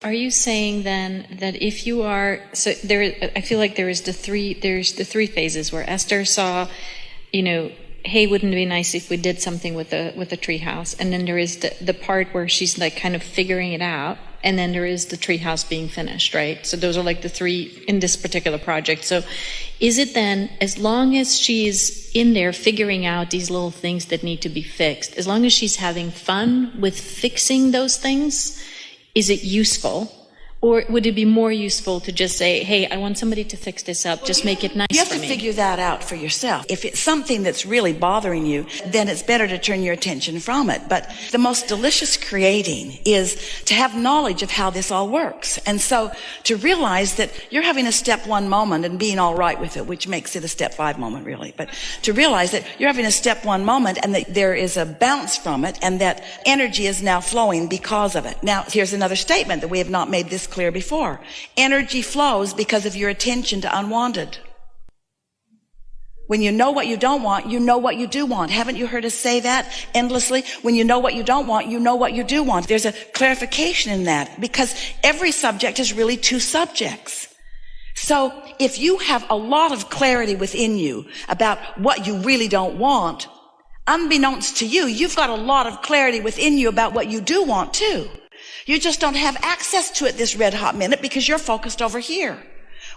Are you saying then that if you are, so there, I feel like there's the three phases where Esther saw, hey, wouldn't it be nice if we did something with the treehouse? And then there is the part where she's like kind of figuring it out. And then there is the treehouse being finished, right? So those are like the three in this particular project. So is it then, as long as she's in there figuring out these little things that need to be fixed, as long as she's having fun with fixing those things, is it useful? Or would it be more useful to just say, hey, I want somebody to fix this up, just make it nice for me? You have to figure that out for yourself. If it's something that's really bothering you, then it's better to turn your attention from it. But the most delicious creating is to have knowledge of how this all works. And so to realize that you're having a step 1 moment and being all right with it, which makes it a step 5 moment really. But to realize that you're having a step 1 moment and that there is a bounce from it and that energy is now flowing because of it. Now, here's another statement that we have not made this clear before. Energy flows because of your attention to unwanted. When you know what you don't want, you know what you do want. Haven't you heard us say that endlessly? When you know what you don't want, you know what you do want. There's a clarification in that because every subject is really 2 subjects. So if you have a lot of clarity within you about what you really don't want, unbeknownst to you, you've got a lot of clarity within you about what you do want too. You just don't have access to it this red hot minute because you're focused over here.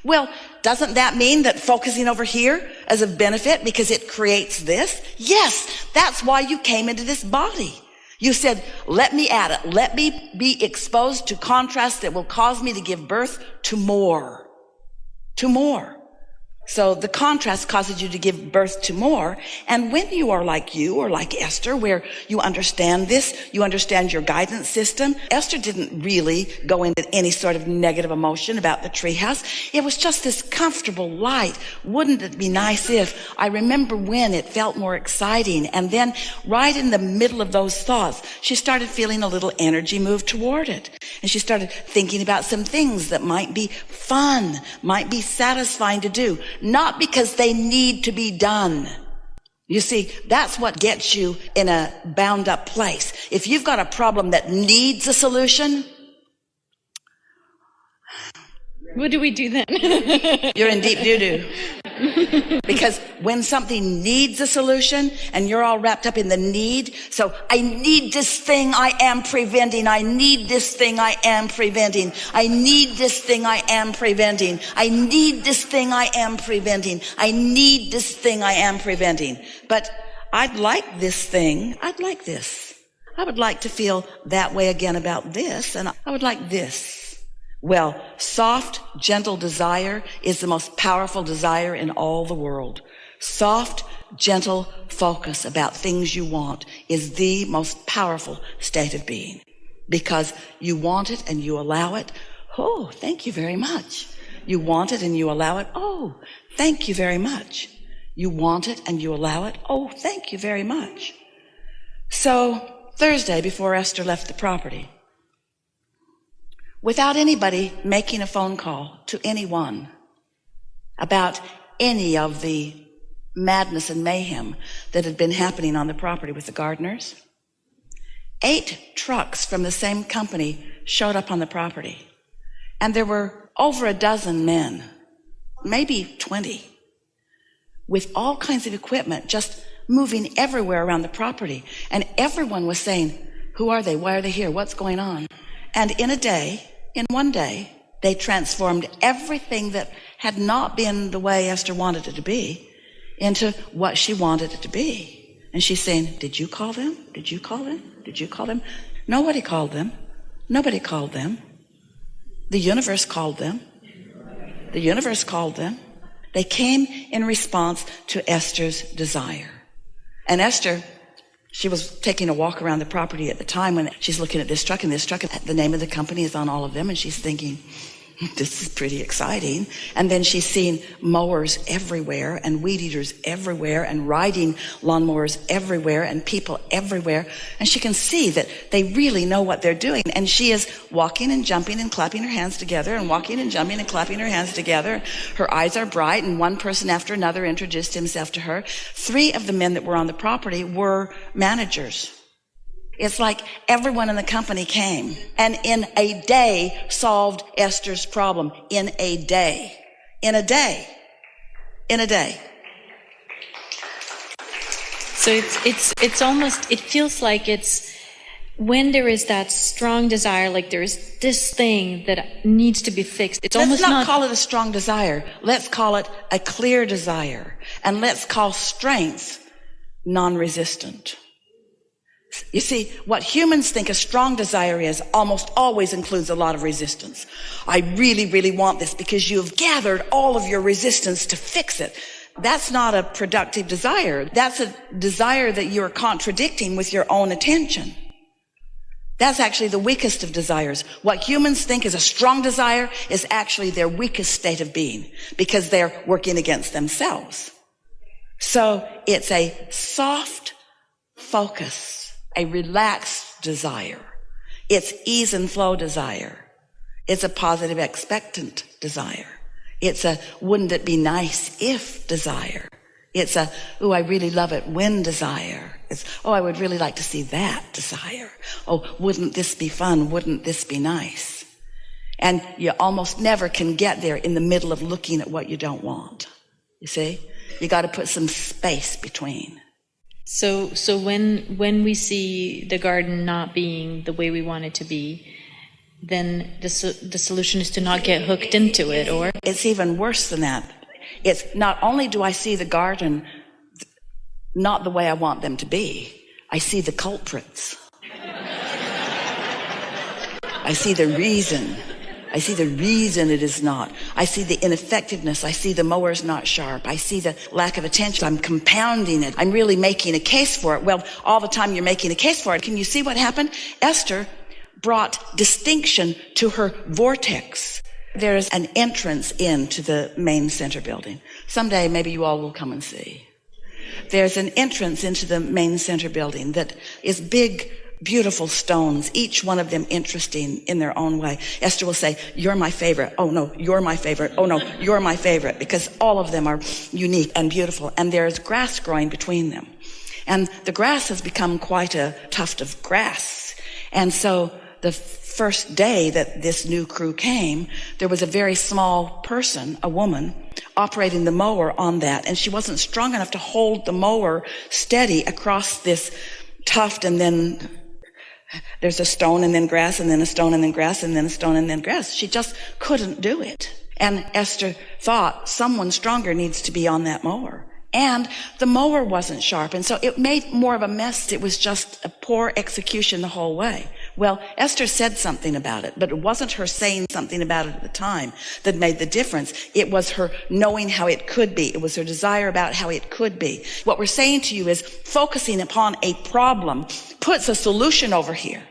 Well, doesn't that mean that focusing over here is of benefit because it creates this? Yes, that's why you came into this body. You said, let me at it. Let me be exposed to contrast that will cause me to give birth to more. To more. So the contrast causes you to give birth to more. And when you are like you or like Esther, where you understand this, you understand your guidance system. Esther didn't really go into any sort of negative emotion about the treehouse. It was just this comfortable light. Wouldn't it be nice if? I remember when it felt more exciting. And then right in the middle of those thoughts, she started feeling a little energy move toward it. And she started thinking about some things that might be fun, might be satisfying to do. Not because they need to be done. You see, that's what gets you in a bound up place. If you've got a problem that needs a solution, what do we do then? You're in deep doo-doo. Because when something needs a solution and you're all wrapped up in the need, so I need this thing I am preventing. I need this thing I am preventing. I need this thing I am preventing. I need this thing I am preventing. I need this thing I am preventing. But I'd like this thing. I'd like this. I would like to feel that way again about this, and I would like this. Well, soft, gentle desire is the most powerful desire in all the world. Soft, gentle focus about things you want is the most powerful state of being because you want it and you allow it. Oh, thank you very much. You want it and you allow it. Oh, thank you very much. You want it and you allow it. Oh, thank you very much. So Thursday, before Esther left the property, without anybody making a phone call to anyone about any of the madness and mayhem that had been happening on the property with the gardeners, 8 trucks from the same company showed up on the property. And there were over a dozen men, maybe 20, with all kinds of equipment just moving everywhere around the property. And everyone was saying, who are they? Why are they here? What's going on? And in one day, they transformed everything that had not been the way Esther wanted it to be into what she wanted it to be. And she's saying, did you call them? Did you call them? Did you call them? Nobody called them. Nobody called them. The universe called them. The universe called them. They came in response to Esther's desire. And Esther, she was taking a walk around the property at the time when she's looking at this truck, and the name of the company is on all of them, and she's thinking, this is pretty exciting. And then she's seeing mowers everywhere and weed eaters everywhere and riding lawnmowers everywhere and people everywhere. And she can see that they really know what they're doing. And she is walking and jumping and clapping her hands together and walking and jumping and clapping her hands together. Her eyes are bright, and one person after another introduced himself to her. 3 of the men that were on the property were managers. It's like everyone in the company came and in a day solved Esther's problem. In a day. In a day. In a day. So it's almost, it feels like it's when there is that strong desire, like there is this thing that needs to be fixed. It's almost Let's not call it a strong desire. Let's call it a clear desire. And let's call strength non-resistant. You see, what humans think a strong desire is almost always includes a lot of resistance. I really, really want this because you have gathered all of your resistance to fix it. That's not a productive desire. That's a desire that you're contradicting with your own attention. That's actually the weakest of desires. What humans think is a strong desire is actually their weakest state of being because they're working against themselves. So it's a soft focus, a relaxed desire. It's ease and flow desire. It's a positive expectant desire. It's a wouldn't it be nice if desire. It's a, oh, I really love it when desire. It's, oh, I would really like to see that desire. Oh, wouldn't this be fun? Wouldn't this be nice? And you almost never can get there in the middle of looking at what you don't want. You see? You got to put some space between. So when we see the garden not being the way we want it to be, then the solution is to not get hooked into it, or? It's even worse than that. It's not only do I see the garden not the way I want them to be, I see the culprits. I see the reason. I see the reason it is not. I see the ineffectiveness. I see the mower's not sharp. I see the lack of attention. I'm compounding it. I'm really making a case for it. Well, all the time you're making a case for it. Can you see what happened? Esther brought distinction to her vortex. There's an entrance into the main center building. Someday maybe you all will come and see. There's an entrance into the main center building that is big, beautiful stones, each one of them interesting in their own way. Esther will say, you're my favorite. Oh no, you're my favorite. Oh no, you're my favorite, because all of them are unique and beautiful, and there's grass growing between them. And the grass has become quite a tuft of grass. And so the first day that this new crew came, there was a very small person, a woman, operating the mower on that, and she wasn't strong enough to hold the mower steady across this tuft, and then there's a stone and then grass and then a stone and then grass and then a stone and then grass. She just couldn't do it. And Esther thought someone stronger needs to be on that mower. And the mower wasn't sharp, and so it made more of a mess. It was just a poor execution the whole way. Well, Esther said something about it, but it wasn't her saying something about it at the time that made the difference. It was her knowing how it could be. It was her desire about how it could be. What we're saying to you is focusing upon a problem puts a solution over here.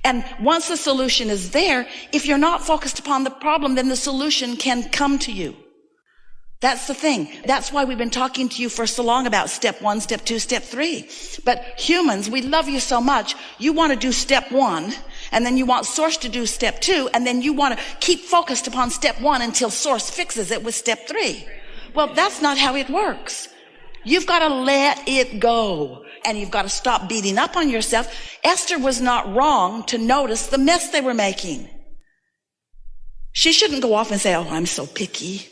And once the solution is there, if you're not focused upon the problem, then the solution can come to you. That's the thing. That's why we've been talking to you for so long about step 1, step 2, step 3. But humans, we love you so much. You want to do step 1, and then you want Source to do step 2, and then you want to keep focused upon step 1 until Source fixes it with step 3. Well, that's not how it works. You've got to let it go, and you've got to stop beating up on yourself. Esther was not wrong to notice the mess they were making. She shouldn't go off and say, oh, I'm so picky.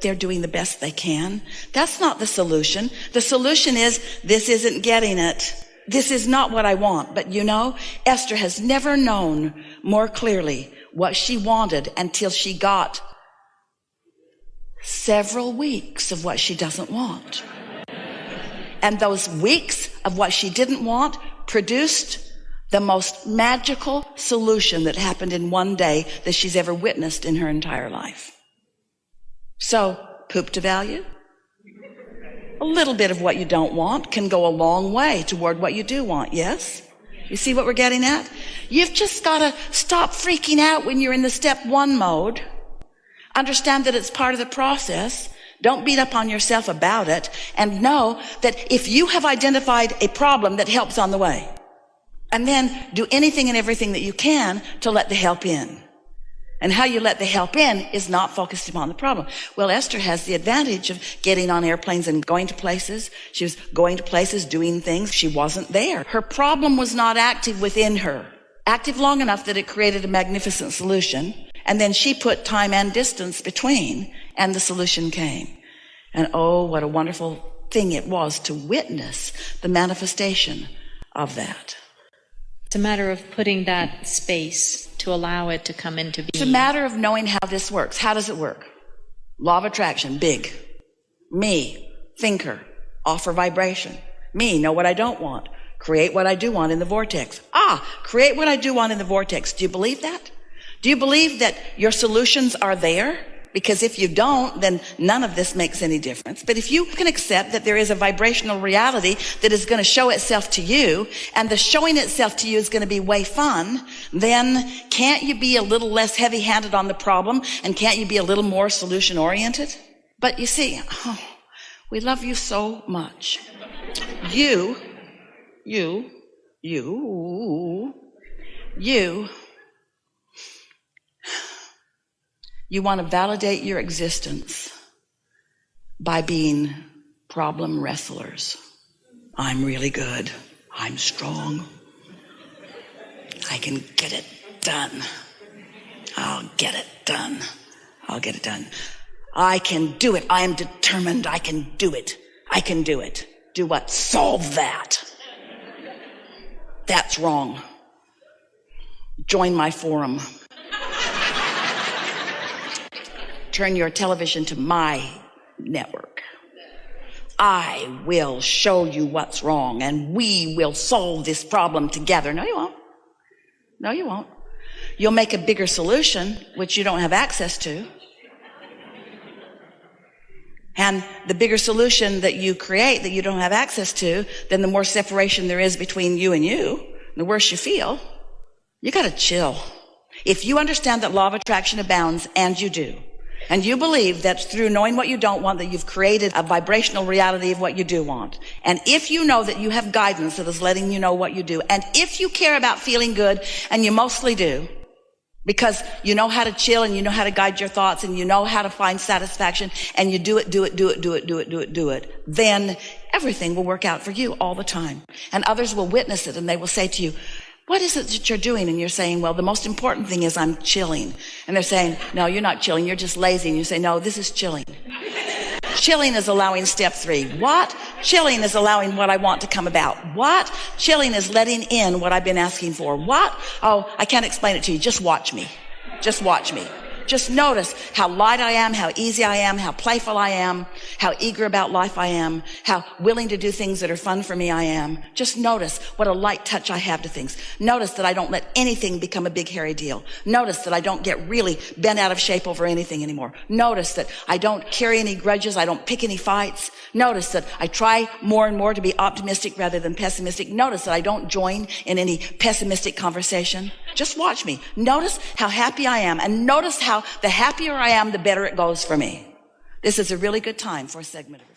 They're doing the best they can. That's not the solution. The solution is, this isn't getting it. This is not what I want. But you know, Esther has never known more clearly what she wanted until she got several weeks of what she doesn't want. And those weeks of what she didn't want produced the most magical solution that happened in one day that she's ever witnessed in her entire life. So, poop to value? A little bit of what you don't want can go a long way toward what you do want, yes? You see what we're getting at? You've just got to stop freaking out when you're in the step 1 mode. Understand that it's part of the process. Don't beat up on yourself about it. And know that if you have identified a problem, that help's on the way. And then do anything and everything that you can to let the help in. And how you let the help in is not focused upon the problem. Well, Esther has the advantage of getting on airplanes and going to places. She was going to places, doing things. She wasn't there. Her problem was not active within her. Active long enough that it created a magnificent solution. And then she put time and distance between, and the solution came. And oh, what a wonderful thing it was to witness the manifestation of that. It's a matter of putting that space to allow it to come into being. It's a matter of knowing how this works. How does it work? Law of attraction, big. Me, thinker, offer vibration. Me, know what I don't want. Create what I do want in the vortex. Create what I do want in the vortex. Do you believe that? Do you believe that your solutions are there? Because if you don't, then none of this makes any difference. But if you can accept that there is a vibrational reality that is going to show itself to you, and the showing itself to you is going to be way fun, then can't you be a little less heavy-handed on the problem, and can't you be a little more solution-oriented? But you see, we love you so much. You want to validate your existence by being problem wrestlers. I'm really good. I'm strong. I can get it done. I'll get it done. I'll get it done. I can do it. I am determined. I can do it. I can do it. Do what? Solve that. That's wrong. Join my forum. Turn your television to my network. I will show you what's wrong, and we will solve this problem together. No, you won't. No, you won't. You'll make a bigger solution, which you don't have access to. And the bigger solution that you create that you don't have access to, then the more separation there is between you and you, the worse you feel. You gotta chill. If you understand that law of attraction abounds, and you do, and you believe that through knowing what you don't want, that you've created a vibrational reality of what you do want. And if you know that you have guidance that is letting you know what you do, and if you care about feeling good, and you mostly do, because you know how to chill, and you know how to guide your thoughts, and you know how to find satisfaction, and you do it, then everything will work out for you all the time. And others will witness it, and they will say to you, what is it that you're doing? And you're saying, well, the most important thing is I'm chilling. And they're saying, no, you're not chilling. You're just lazy. And you say, no, this is chilling. Chilling is allowing step 3. What? Chilling is allowing what I want to come about. What? Chilling is letting in what I've been asking for. What? Oh, I can't explain it to you. Just watch me. Just watch me. Just notice how light I am, how easy I am, how playful I am, how eager about life I am, how willing to do things that are fun for me I am. Just notice what a light touch I have to things. Notice that I don't let anything become a big hairy deal. Notice that I don't get really bent out of shape over anything anymore. Notice that I don't carry any grudges. I don't pick any fights. Notice that I try more and more to be optimistic rather than pessimistic. Notice that I don't join in any pessimistic conversation. Just watch me. Notice how happy I am, and notice how the happier I am, the better it goes for me. This is a really good time for a segment of